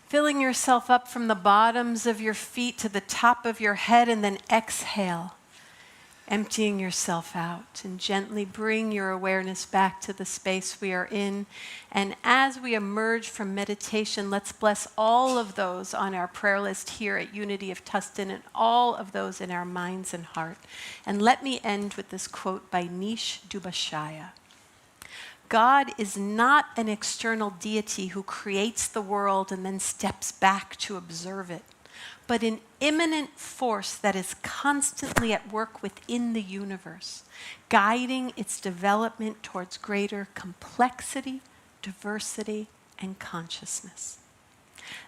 filling yourself up from the bottoms of your feet to the top of your head, and then exhale, emptying yourself out, and gently bring your awareness back to the space we are in. And as we emerge from meditation, let's bless all of those on our prayer list here at Unity of Tustin and all of those in our minds and heart. And let me end with this quote by Nish Dubashaya. God is not an external deity who creates the world and then steps back to observe it, but an immanent force that is constantly at work within the universe, guiding its development towards greater complexity, diversity, and consciousness.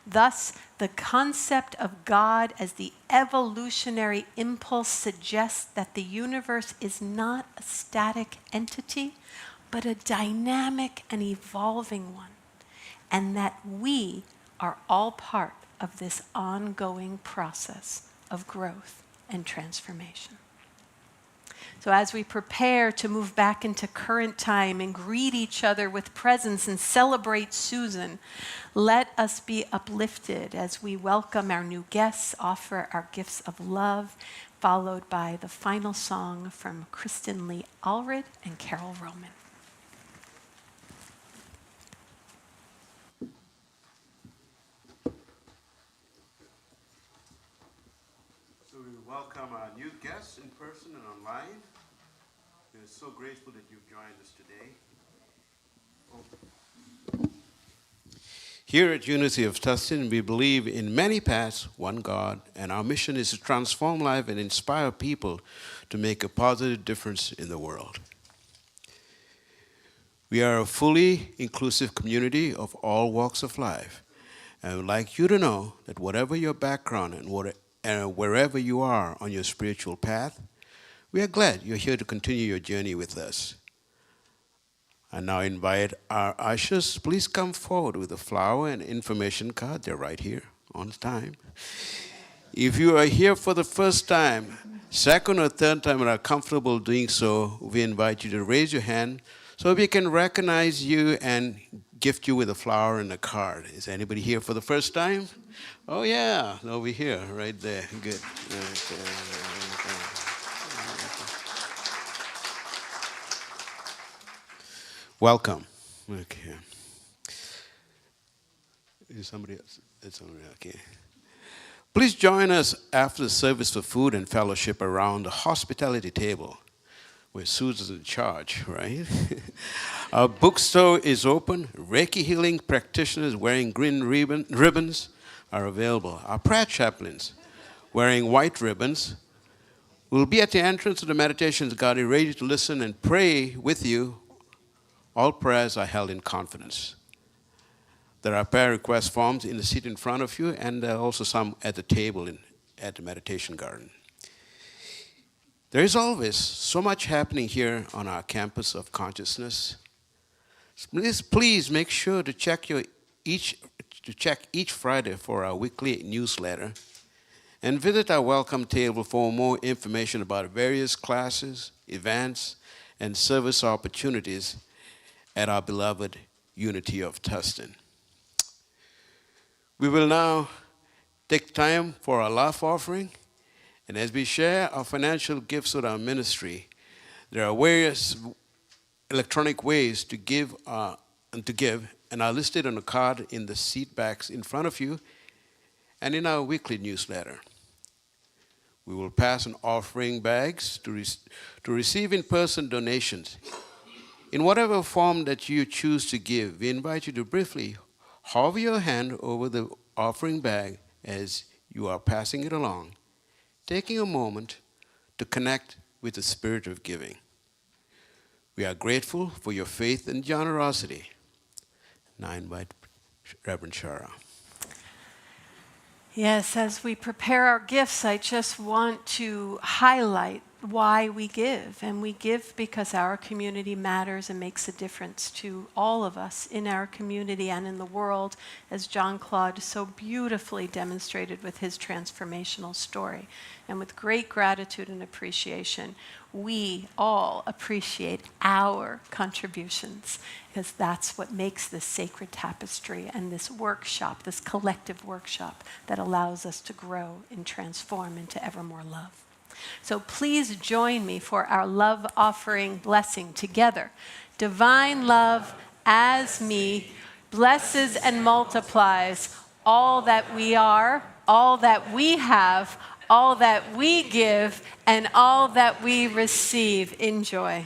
Thus, the concept of God as the evolutionary impulse suggests that the universe is not a static entity, but a dynamic and evolving one, and that we are all part of this ongoing process of growth and transformation. So as we prepare to move back into current time and greet each other with presents and celebrate Susan, let us be uplifted as we welcome our new guests, offer our gifts of love, followed by the final song from Kristen Lee Allred and Carol Roman. So we welcome our new guests in person and online. We're so grateful that you've joined us today. Here at Unity of Tustin, we believe in many paths, one God, and our mission is to transform life and inspire people to make a positive difference in the world. We are a fully inclusive community of all walks of life, and I would like you to know that whatever your background and wherever you are on your spiritual path, we are glad you're here to continue your journey with us. I now invite our ushers, please come forward with a flower and information card. They're right here on time. If you are here for the first time, second or third time and are comfortable doing so, we invite you to raise your hand so we can recognize you and gift you with a flower and a card. Is anybody here for the first time? Oh yeah, over here, right there. Good. Welcome. Okay. Is somebody else? It's somebody else. Okay. Please join us after the service for food and fellowship around the hospitality table, where Susan's in charge, right? Our bookstore is open. Reiki healing practitioners wearing green ribbons are available. Our prayer chaplains wearing white ribbons will be at the entrance of the meditations garden, ready to listen and pray with you. All prayers are held in confidence. There are prayer request forms in the seat in front of you, and there are also some at the table at the meditation garden. There is always so much happening here on our campus of consciousness. Please make sure to check each Friday for our weekly newsletter, and visit our welcome table for more information about various classes, events, and service opportunities at our beloved Unity of Tustin. We will now take time for our love offering, and as we share our financial gifts with our ministry, there are various electronic ways to give, and are listed on a card in the seat backs in front of you and in our weekly newsletter. We will pass an offering bags to receive in-person donations. In whatever form that you choose to give, we invite you to briefly hover your hand over the offering bag as you are passing it along, taking a moment to connect with the spirit of giving. We are grateful for your faith and generosity. Now I invite Reverend Shara. Yes, as we prepare our gifts, I just want to highlight why we give. And we give because our community matters and makes a difference to all of us in our community and in the world, as John Claude so beautifully demonstrated with his transformational story. And with great gratitude and appreciation, we all appreciate our contributions, because that's what makes this sacred tapestry and this workshop, this collective workshop that allows us to grow and transform into ever more love. So please join me for our love offering blessing together. Divine love as me blesses and multiplies all that we are, all that we have, all that we give, and all that we receive. Enjoy.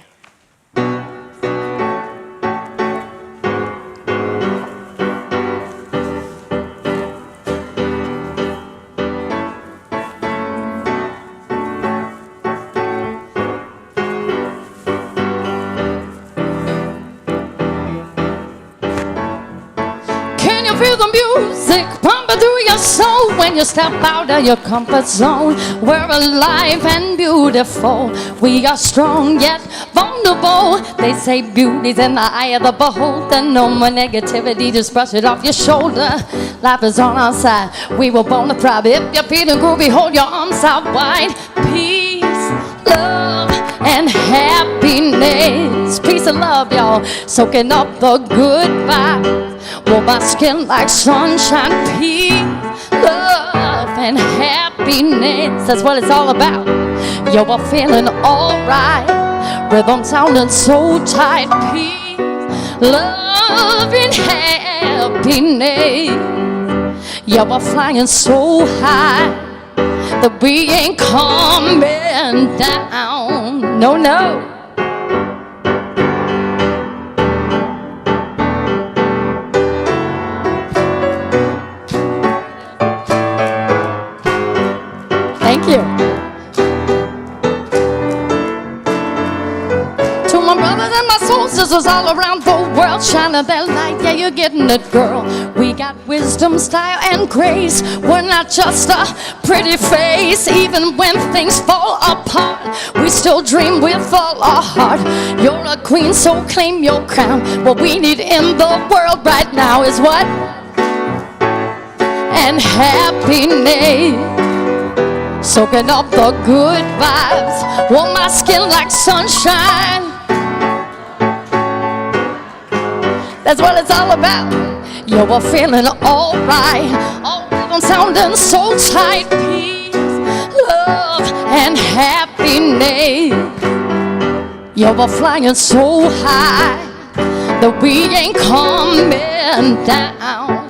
music pumping through your soul when you step out of your comfort zone. We're alive and beautiful. We are strong yet vulnerable. They say beauty's in the eye of the beholder. No more negativity, just brush it off your shoulder. Life is on our side. We were born to thrive. If you're feeling groovy, hold your arms out wide. Peace, love, and happiness. Peace and love, y'all. Soaking up the good vibes. Warm my skin like sunshine. Peace, love, and happiness. That's what it's all about. Yo, we're feeling alright. Rhythm sounding so tight. Peace, love, and happiness. Yeah, we're flying so high that we ain't coming down. No, no. Thank you. To my brothers and my soul sisters all around the world, shining their light, yeah, you're getting it, girl. We got wisdom, style, and grace. We're not just a pretty face. Even when things fall apart, we still dream with all our heart. You're a queen, so claim your crown. What we need in the world right now is what? And happiness. Soaking up the good vibes. Warm my skin like sunshine. That's what it's all about. Yo, we're feeling alright. All rhythm sounding so tight. Peace, love, and happiness. Yo, we're flying so high that we ain't coming down.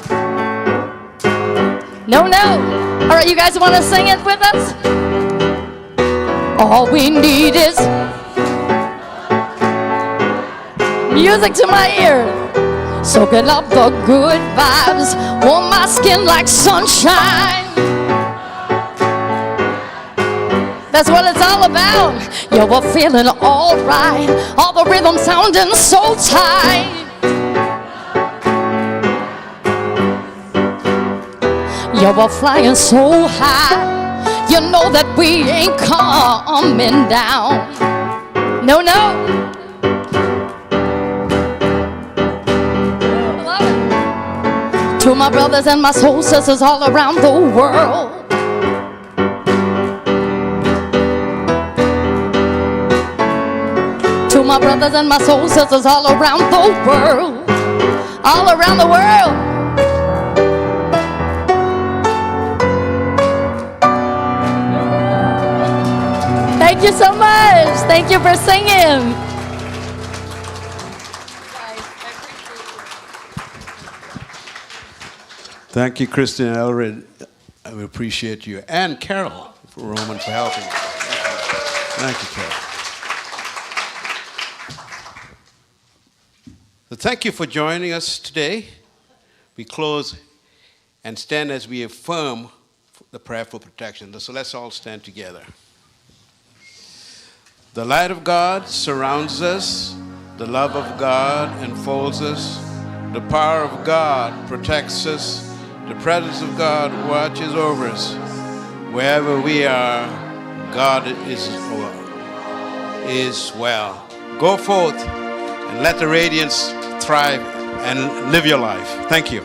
No, no. All right, you guys want to sing it with us? All we need is music to my ear. Soaking up the good vibes. Warm my skin like sunshine. That's what it's all about. Yo, we're feeling alright. All the rhythm sounding so tight. Yo, we're flying so high. You know that we ain't coming down. No, no. To my brothers and my soul sisters all around the world. To my brothers and my soul sisters all around the world. All around the world. Thank you so much. Thank you for singing. Thank you, Kristen and Elred. I appreciate you. And Carol, for Roman, for helping. Thank you, Carol. So thank you for joining us today. We close and stand as we affirm the prayer for protection. So let's all stand together. The light of God surrounds us. The love of God enfolds us. The power of God protects us. The presence of God watches over us. Wherever we are, God is well. Go forth and let the radiance thrive and live your life. Thank you.